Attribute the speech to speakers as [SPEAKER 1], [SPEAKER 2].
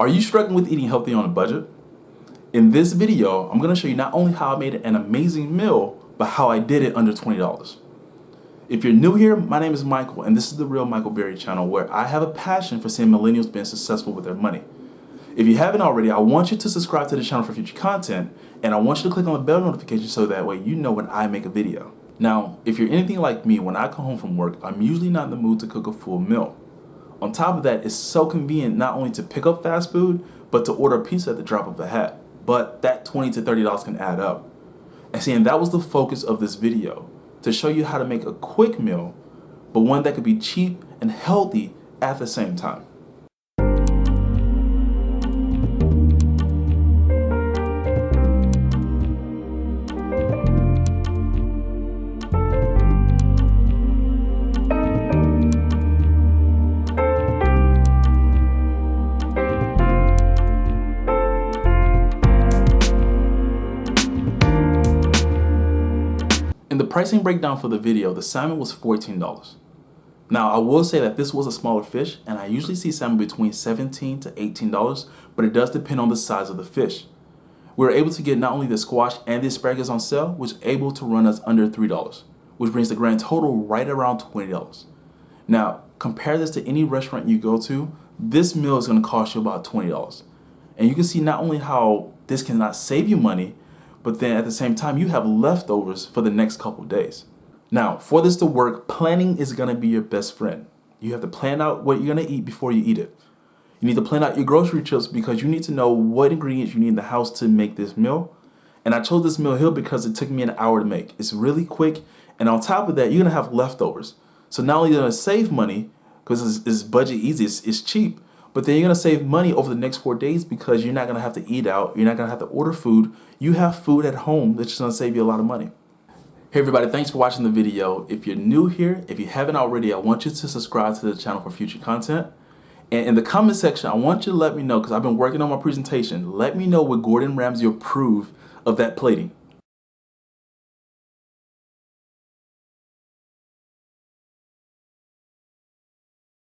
[SPEAKER 1] Are you struggling with eating healthy on a budget? In this video, I'm going to show you not only how I made an amazing meal, but how I did it under $20. If you're new here, my name is Michael, and this is the Real Michael Berry channel, where I have a passion for seeing millennials being successful with their money. If you haven't already, I want you to subscribe to the channel for future content, and I want you to click on the bell notification so that way you know when I make a video. Now, if you're anything like me, when I come home from work, I'm usually not in the mood to cook a full meal. On top of that, it's so convenient not only to pick up fast food, but to order a pizza at the drop of a hat. But that $20 to $30 can add up. And that was the focus of this video, to show you how to make a quick meal, but one that could be cheap and healthy at the same time. In the pricing breakdown for the video, the salmon was $14. Now, I will say that this was a smaller fish, and I usually see salmon between $17 to $18, but it does depend on the size of the fish. We were able to get not only the squash and the asparagus on sale, which was able to run us under $3, which brings the grand total right around $20. Now, compare this to any restaurant you go to, this meal is going to cost you about $20. And you can see not only how this cannot save you money, but then at the same time, you have leftovers for the next couple days. Now, for this to work, planning is gonna be your best friend. You have to plan out what you're gonna eat before you eat it. You need to plan out your grocery trips because you need to know what ingredients you need in the house to make this meal. And I chose this meal here because it took me an hour to make. It's really quick, and on top of that, you're gonna have leftovers. So not only are you gonna save money, because it's budget easy, it's cheap, but then you're gonna save money over the next 4 days because you're not gonna have to eat out, you're not gonna have to order food. You have food at home that's gonna save you a lot of money. Hey everybody, thanks for watching the video. If you're new here, if you haven't already, I want you to subscribe to the channel for future content. And in the comment section, I want you to let me know, because I've been working on my presentation, let me know would Gordon Ramsay approve of that plating.